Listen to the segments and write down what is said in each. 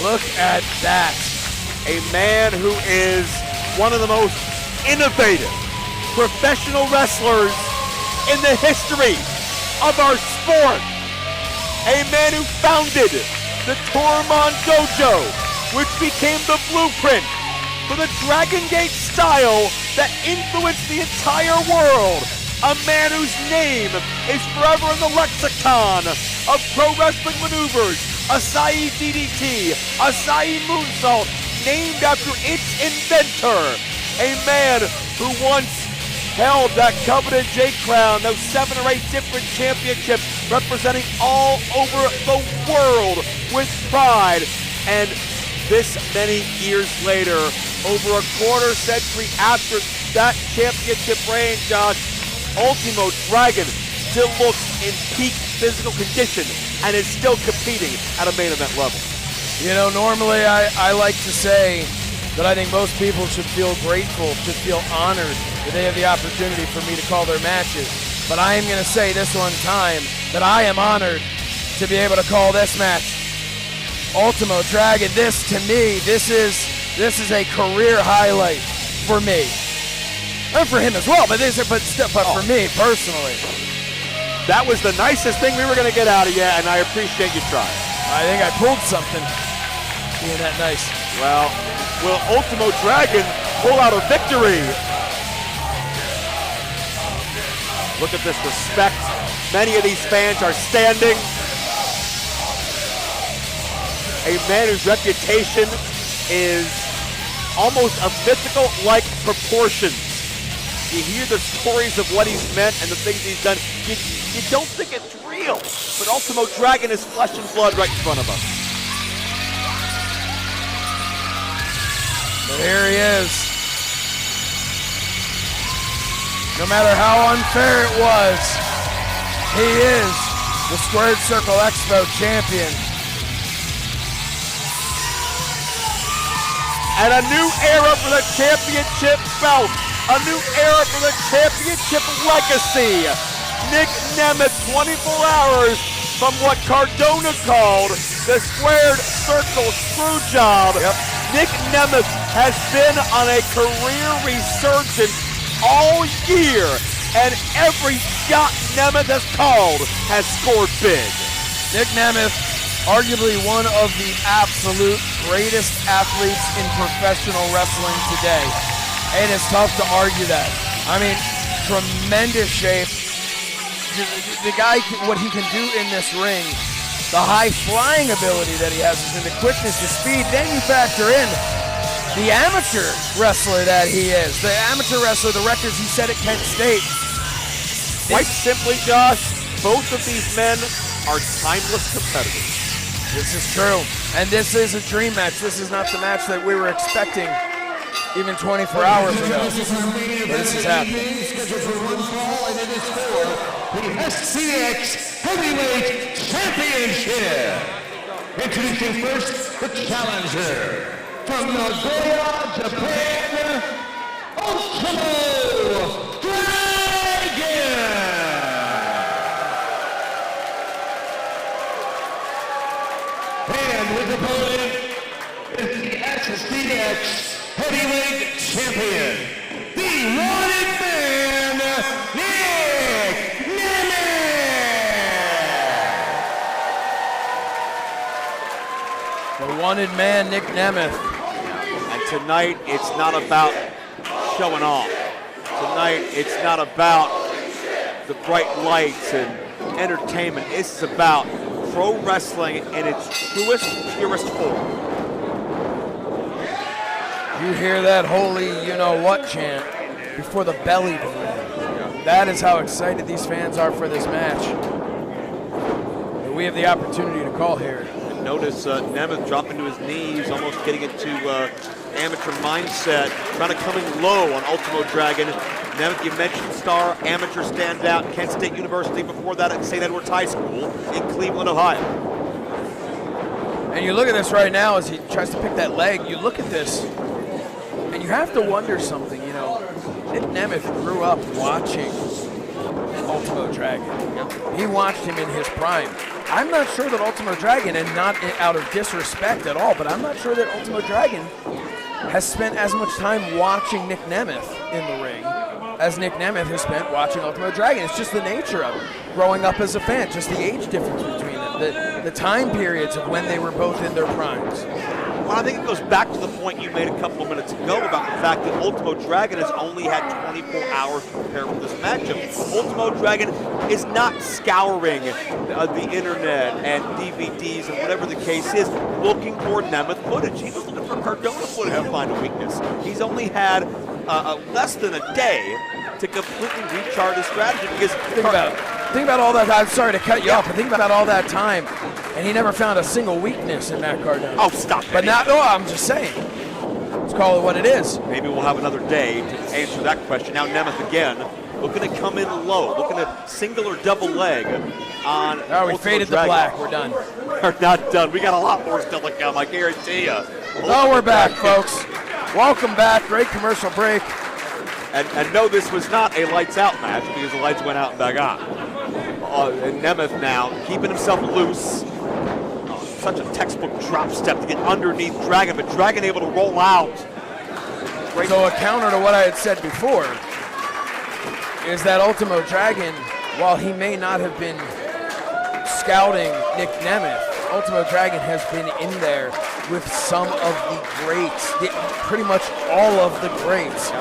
Look at that. A man who is one of the most innovative professional wrestlers in the history of our sport. A man who founded the Tormon Dojo, which became the blueprint for the Dragon Gate style that influenced the entire world. A man whose name is forever in the lexicon of pro wrestling maneuvers. Asai DDT, Asai Moonsault, named after its inventor. A man who once held that coveted J Crown, those 7 or 8 different championships, representing all over the world with pride. And this many years later, over a quarter century after that championship reign, Josh, Ultimo Dragon still looks in peak physical condition and is still competing at a main event level. You know, normally I like to say that I think most people should feel grateful, should feel honored that they have the opportunity for me to call their matches. But I am going to say this one time that I am honored to be able to call this match. Ultimo Dragon, this to me, this is a career highlight for me. And for him as well, but for me personally. That was the nicest thing we were going to get out of you, and I appreciate you trying. I think I pulled something being that nice. Well, will Ultimo Dragon pull out a victory? Look at this respect. Many of these fans are standing. A man whose reputation is almost of mythical-like proportions. You hear the stories of what he's meant and the things he's done. You don't think it's real, but Ultimo Dragon is flesh and blood right in front of us. But here he is. No matter how unfair it was, he is the Squared Circle Expo champion. And a new era for the championship belt. A new era for the championship legacy. Nic Nemeth, 24 hours from what Cardona called the Squared Circle screw job. Yep. Nic Nemeth has been on a career resurgence all year, and every shot Nemeth has called has scored big. Nic Nemeth, arguably one of the absolute greatest athletes in professional wrestling today. And it's tough to argue that. I mean, tremendous shape. The guy, what he can do in this ring, the high flying ability that he has, and the quickness, the speed. Then you factor in the amateur wrestler that he is. The amateur wrestler, the records he set at Kent State. Quite simply, Josh, both of these men are timeless competitors. This is true. And this is a dream match. This is not the match that we were expecting even 24 hours ago. But this is happening. The SCX Heavyweight Championship. Introducing first the challenger from Nagoya, Japan, Ultimo Dragon. And his opponent is the SCX Heavyweight Champion, the wanted man, Nic Nemeth. The wanted man, Nic Nemeth. And tonight, it's not about showing off. Tonight, it's not about the bright lights and entertainment. This is about pro wrestling in its truest, purest form. You hear that holy you-know-what chant before the belly balloon. That is how excited these fans are for this match. We have the opportunity to call here. And notice Nemeth dropping to his knees, almost getting into amateur mindset, kind of coming low on Ultimo Dragon. Nemeth, you mentioned star, amateur standout, Kent State University, before that at St. Edward's High School in Cleveland, Ohio. And you look at this right now as he tries to pick that leg. You look at this, and you have to wonder something. You know, Nic Nemeth grew up watching Ultimo Dragon. He watched him in his prime. I'm not sure that Ultimo Dragon, and not out of disrespect at all, but I'm not sure that Ultimo Dragon has spent as much time watching Nic Nemeth in the ring as Nic Nemeth has spent watching Ultimo Dragon. It's just the nature of it. Growing up as a fan, just the age difference between them, the time periods of when they were both in their primes. Well, I think it goes back to the point you made a couple of minutes ago about the fact that Ultimo Dragon has only had 24 hours to prepare for this matchup. Ultimo Dragon is not scouring the internet and DVDs and whatever the case is, looking for Nemeth footage. He was looking for Cardona footage to find a weakness. He's only had less than a day to completely recharge his strategy because think about all that. I'm sorry to cut you off, but think about all that time, and he never found a single weakness in Matt Cardona. Oh, stop! But now, no, I'm just saying. Let's call it what it is. Maybe we'll have another day to answer that question. Now Nemeth again, looking to come in low, looking at single or double leg on. Oh, we faded the black. We're done. We're not done. We got a lot more still to come. I guarantee you. Oh, we're back, folks. Welcome back. Great commercial break. And no, this was not a lights out match because the lights went out and back on. And Nemeth now keeping himself loose. Such a textbook drop step to get underneath Dragon, but Dragon able to roll out. Great. So a counter to what I had said before is that Ultimo Dragon, while he may not have been scouting Nic Nemeth, Ultimo Dragon has been in there with some of the greats, pretty much all of the greats.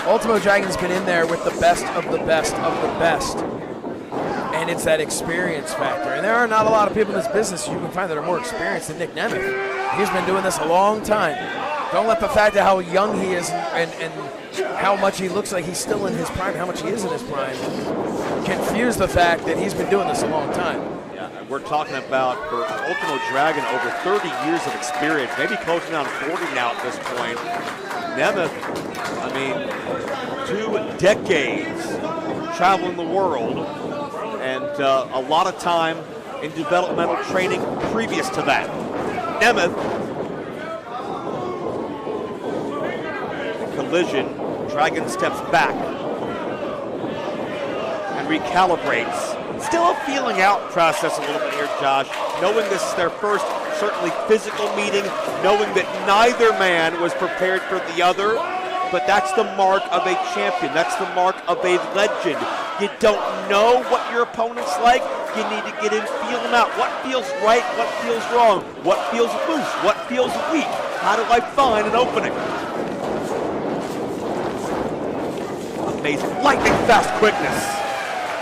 Ultimo Dragon's been in there with the best of the best of the best. And it's that experience factor. And there are not a lot of people in this business you can find that are more experienced than Nic Nemeth. He's been doing this a long time. Don't let the fact of how young he is and how much he looks like he's still in his prime, how much he is in his prime, confuse the fact that he's been doing this a long time. Yeah, and we're talking about, for Ultimo Dragon, over 30 years of experience, maybe closing on 40 now at this point. Nemeth, I mean, 2 decades traveling the world, and a lot of time in developmental training previous to that. Nemeth, collision, Dragon steps back and recalibrates. Still a feeling out process a little bit here, Josh, knowing this is their first, certainly physical meeting, knowing that neither man was prepared for the other, but that's the mark of a champion. That's the mark of a legend. You don't know what your opponent's like. You need to get in, feel them out. What feels right? What feels wrong? What feels loose? What feels weak? How do I find an opening? Amazing. Lightning fast quickness.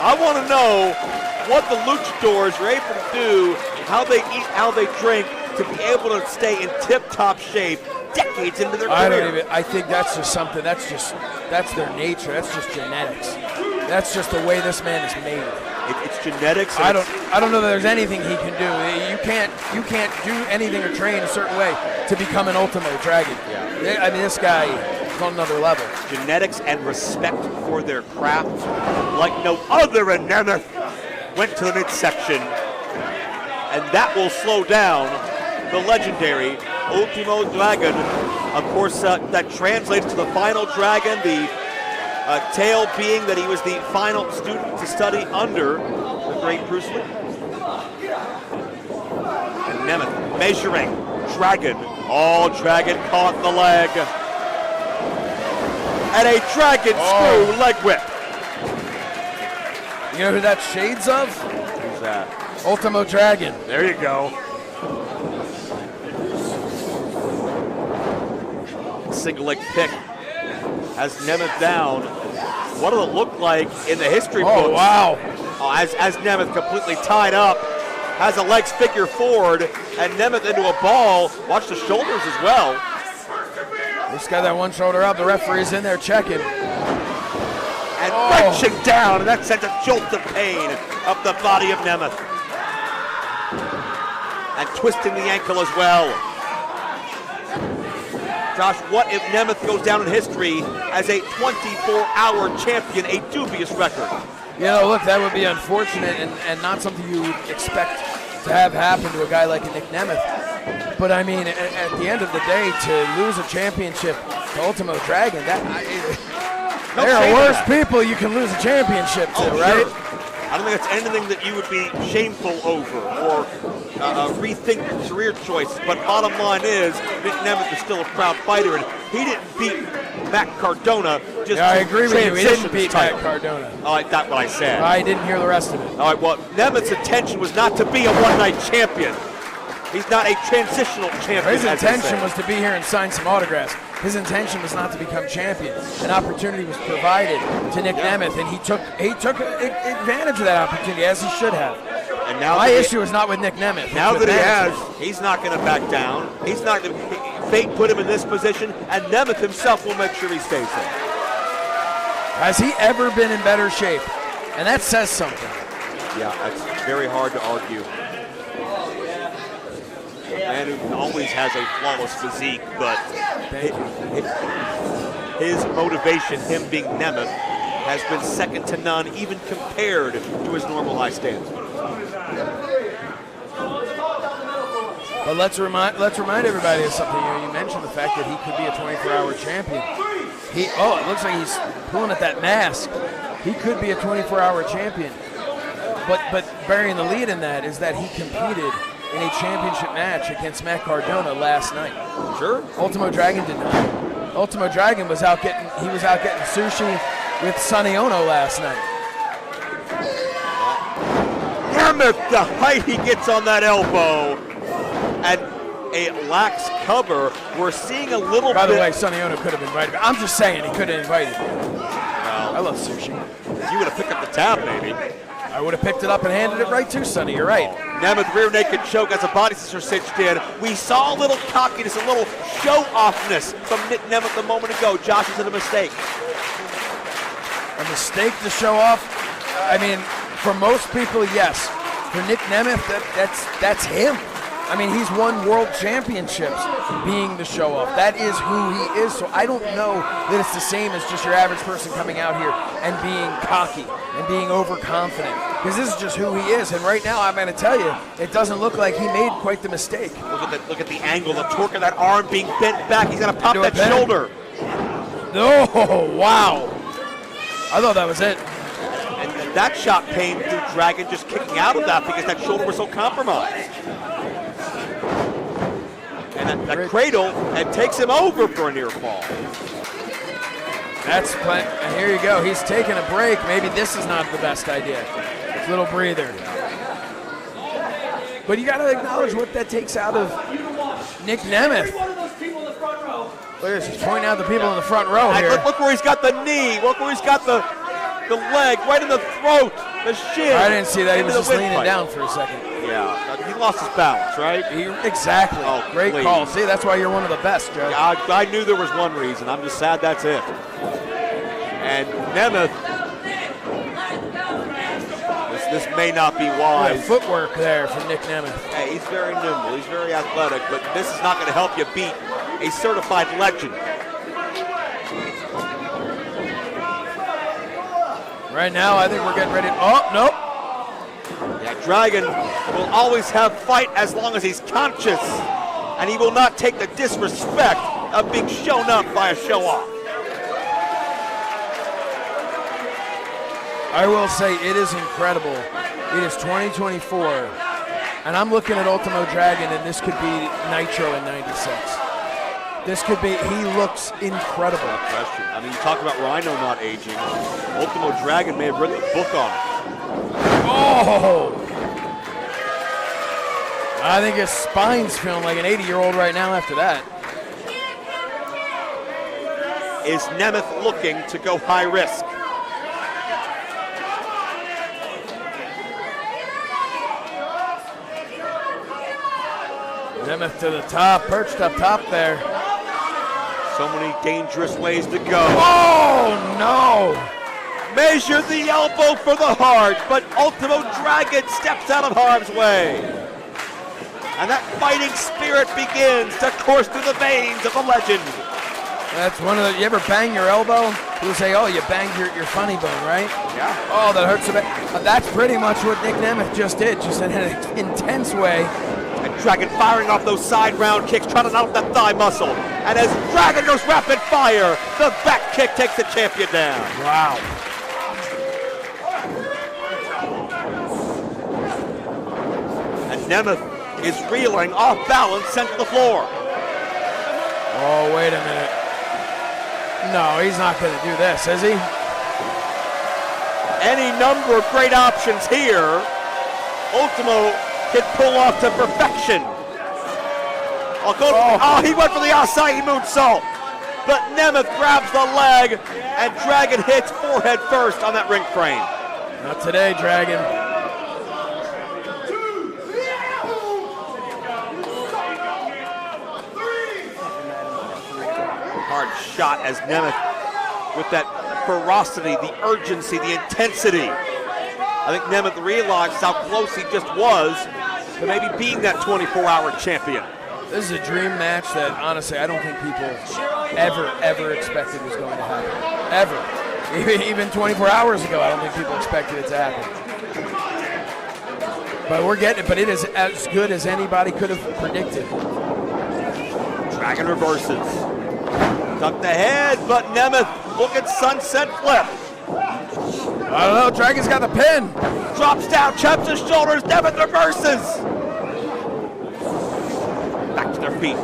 I want to know what the luchadors are able to do, how they eat, how they drink, to be able to stay in tip-top shape decades into their career. I think that's just something, that's their nature, that's just genetics. That's just the way this man is made. It's genetics. I don't know that there's anything he can do. You can't do anything or train a certain way to become an Ultimo Dragon. Yeah. I mean, this guy is on another level. Genetics and respect for their craft like no other, and Nemeth went to the midsection, and that will slow down the legendary Ultimo Dragon. Of course, that translates to the final Dragon, the tale being that he was the final student to study under the great Bruce Lee. And Nemeth measuring Dragon. Oh, Dragon caught the leg. And a Dragon screw leg whip. You know who that's shades of? Who's that? Ultimo Dragon. There you go. Single leg pick has Nemeth down. What did it look like in the history books? Oh, wow. As Nemeth completely tied up, has the legs figure forward, and Nemeth into a ball. Watch the shoulders as well. He's got that one shoulder up. The referee's in there checking. And wrenching down, and that sent a jolt of pain up the body of Nemeth. And twisting the ankle as well. Josh, what if Nemeth goes down in history as a 24-hour champion, a dubious record? You know, look, that would be unfortunate and not something you would expect to have happen to a guy like a Nic Nemeth. But I mean, at the end of the day, to lose a championship to Ultimo Dragon, there are worse people you can lose a championship to, right? Sure. I don't think that's anything that you would be shameful over or rethink your career choices. But bottom line is, Nic Nemeth is still a proud fighter, and he didn't beat Matt Cardona. I agree with you. He didn't beat Matt Cardona. Oh, that's what I said. I didn't hear the rest of it. All right, well, Nemeth's intention was not to be a one-night champion. He's not a transitional champion. His intention was to be here and sign some autographs. His intention was not to become champion. An opportunity was provided to Nic Nemeth, and he took advantage of that opportunity, as he should have. And now my issue is not with Nic Nemeth. Now that he has, he's not going to back down. He's not going to. Fate put him in this position, and Nemeth himself will make sure he stays there. Has he ever been in better shape? And that says something. Yeah, it's very hard to argue. A man who always has a flawless physique, but his motivation, him being Nemeth, has been second to none, even compared to his normal high stands. But let's remind everybody of something. You mentioned the fact that he could be a 24-hour champion. It looks like he's pulling at that mask. He could be a 24-hour champion. But burying the lead in that is that he competed in a championship match against Matt Cardona last night. Sure. Ultimo Dragon did not. Ultimo Dragon was out getting sushi with Sonny Ono last night. Nemeth, the height he gets on that elbow, and a lax cover. We're seeing a little bit. By the way, Sonny Ono could have invited me. I'm just saying he could have invited me. Well, I love sushi. You would have picked up the tab, maybe. I would have picked it up and handed it right to Sonny. You're right. Nemeth rear naked choke as a body scissor cinched in. We saw a little cockiness, a little show-offness from Nic Nemeth a moment ago. Josh, is it a mistake? A mistake to show off? I mean, for most people, yes. For Nic Nemeth, that's him. I mean, he's won world championships being the show-off. That is who he is. So I don't know that it's the same as just your average person coming out here and being cocky and being overconfident. Because this is just who he is. And right now, I'm going to tell you, it doesn't look like he made quite the mistake. Look at the angle, the torque of that arm being bent back. He's going to pop that shoulder. Oh, wow. I thought that was it. And that shot came through Dragon just kicking out of that because that shoulder was so compromised. And that cradle, and takes him over for a near fall. And here you go. He's taking a break. Maybe this is not the best idea. Little breather. But you got to acknowledge what that takes out of Nic Nemeth. Look at this. He's pointing out the people in the front row here. Look where he's got the knee. Look where he's got the leg, right in the throat, the shin. I didn't see that. He was just leaning down for a second. Yeah, he lost his balance, right? Exactly. Oh, great call. See, that's why you're one of the best, Joe. Yeah, I knew there was one reason. I'm just sad that's it. And Nemeth, this may not be wise. Footwork there from Nic Nemeth. Hey, he's very nimble. He's very athletic, but this is not going to help you beat a certified legend. Right now, I think we're getting ready. Oh, nope. Yeah, Dragon will always have fight as long as he's conscious, and he will not take the disrespect of being shown up by a show-off. I will say it is incredible. It is 2024, and I'm looking at Ultimo Dragon, and this could be Nitro in '96. This could be, he looks incredible. No question. I mean, you talk about Rhino not aging. Ultimo Dragon may have written the book on it. Oh! I think his spine's feeling like an 80-year-old right now after that. Is Nemeth looking to go high risk? Nemeth to the top, perched up top there. So many dangerous ways to go. Oh, no! Measure the elbow for the heart, but Ultimo Dragon steps out of harm's way. And that fighting spirit begins to course through the veins of the legend. That's one of the, you ever bang your elbow? People say, oh, you banged your funny bone, right? Yeah. Oh, that hurts a bit. That's pretty much what Nic Nemeth just did, just in an intense way. And Dragon firing off those side round kicks, trying to knock that thigh muscle. And as Dragon goes rapid fire, the back kick takes the champion down. Wow. And Nemeth is reeling off balance, sent to the floor. Oh, wait a minute. No, he's not going to do this, is he? Any number of great options here. Ultimo can pull off to perfection. He went for the Acai moonsault. But Nemeth grabs the leg, and Dragon hits forehead first on that ring frame. Not today, Dragon. Hard shot as Nemeth, with that ferocity, the urgency, the intensity. I think Nemeth realized how close he just was to maybe being that 24-hour champion. This is a dream match that, honestly, I don't think people ever expected was going to happen. Ever. Even 24 hours ago, I don't think people expected it to happen. But we're getting it, but it is as good as anybody could have predicted. Dragon reverses. Tuck the head, but Nemeth looking sunset flip. I don't know, Dragon's got the pin. Drops down, chaps his shoulders, Nemeth reverses. Back to their feet.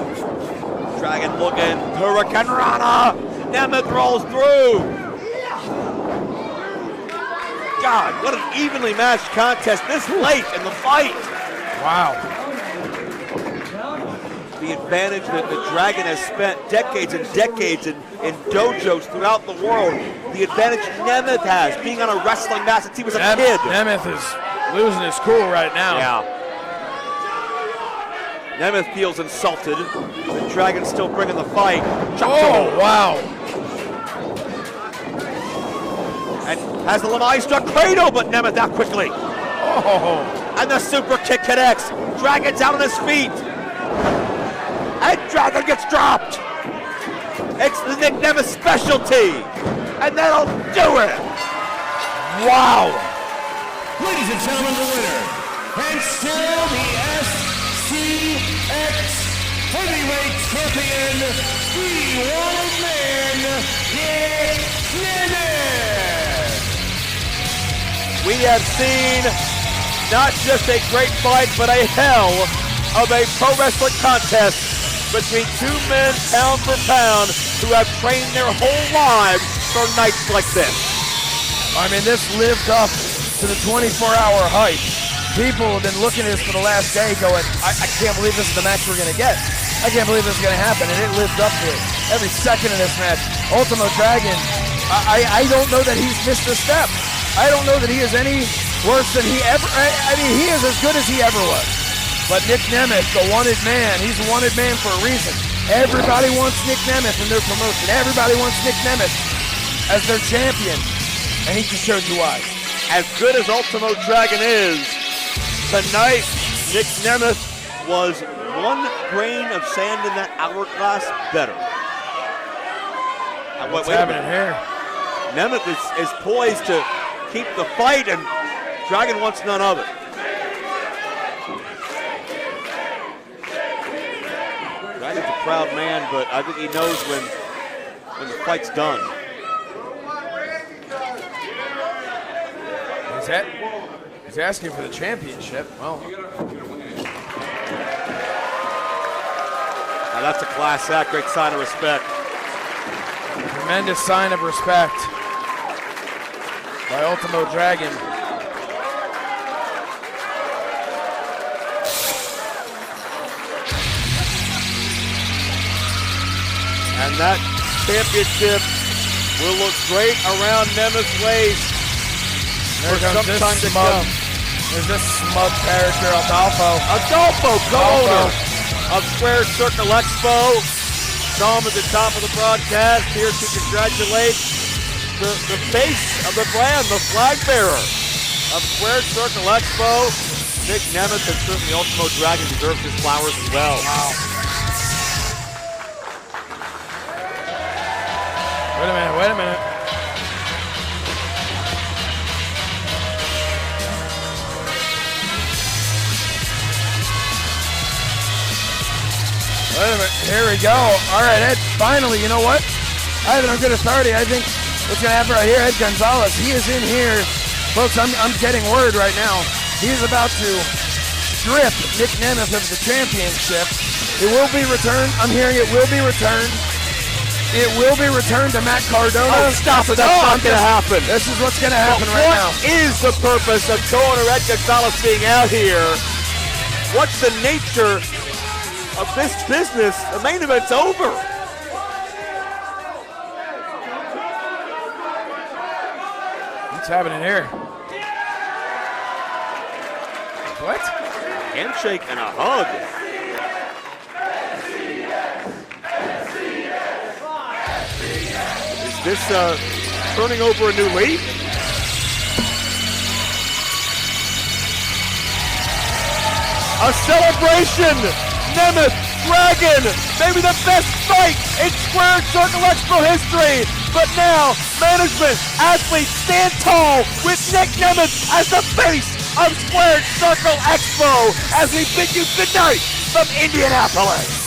Dragon looking, Hurricane Rana. Nemeth rolls through. God, what an evenly matched contest this late in the fight. Wow. The advantage that the Dragon has spent decades and decades in dojos throughout the world. The advantage Nemeth has, being on a wrestling mat since he was a kid. Nemeth is losing his cool right now. Yeah. Nemeth feels insulted. The Dragon's still bringing the fight. Oh, wow. And has the Lamai struck cradle, but Nemeth out quickly. Oh. And the super kick connects. Dragon's out on his feet. And Dragon gets dropped. It's the Nic Nemeth specialty. And that'll do it. Wow. Ladies and gentlemen, the winner, and still the SCX Heavyweight Champion, the Wanted Man, Nic Nemeth. We have seen not just a great fight, but a hell of a pro wrestling contest between two men pound for pound who have trained their whole lives for nights like this. I mean, this lived up to the 24-hour hype. People have been looking at this for the last day going, I can't believe this is the match we're going to get. I can't believe this is going to happen, and it lived up to it. Every second of this match. Ultimo Dragon, I don't know that he's missed a step. I don't know that he is any worse than he ever, I mean, he is as good as he ever was. But Nic Nemeth, the wanted man, he's the wanted man for a reason. Everybody wants Nic Nemeth in their promotion. Everybody wants Nic Nemeth as their champion. And he just showed you why. As good as Ultimo Dragon is, tonight Nic Nemeth was one grain of sand in that hourglass better. What's happening here? Nemeth is poised to keep the fight, and Dragon wants none of it. Dragon's a proud man, but I think he knows when the fight's done. He's asking for the championship. Well, now that's a class act, great sign of respect. Tremendous sign of respect by Ultimo Dragon. And that championship will look great around Nemeth's waist. There comes this smug. There's this smug character, Adolfo. Adolfo, co-owner of Square Circle Expo. Saw him at the top of the broadcast, here to congratulate the face of the brand, the flag bearer of Square Circle Expo. Nic Nemeth, and certainly Ultimo Dragon deserves his flowers as well. Wow. Wait a minute, wait a minute. Wait a minute, here we go. All right, Ed, finally, you know what? I have a good authority. I think what's going to happen right here, Ed Gonzalez, he is in here. Folks, I'm getting word right now. He's about to strip Nic Nemeth of the championship. It will be returned. I'm hearing it will be returned. It will be returned to Matt Cardona. Oh, stop it. That's not going to happen. This is what's going to happen right now. What is the purpose of Cohen or Ed Gonzalez being out here? What's the nature of this business? The main event's over. What's happening here? What? Handshake and a hug. Is this turning over a new leaf? A celebration! Nemeth, Dragon, maybe the best fight in Squared Circle Expo history. But now, management, athletes stand tall with Nic Nemeth as the face of Squared Circle Expo as we bid you good night from Indianapolis.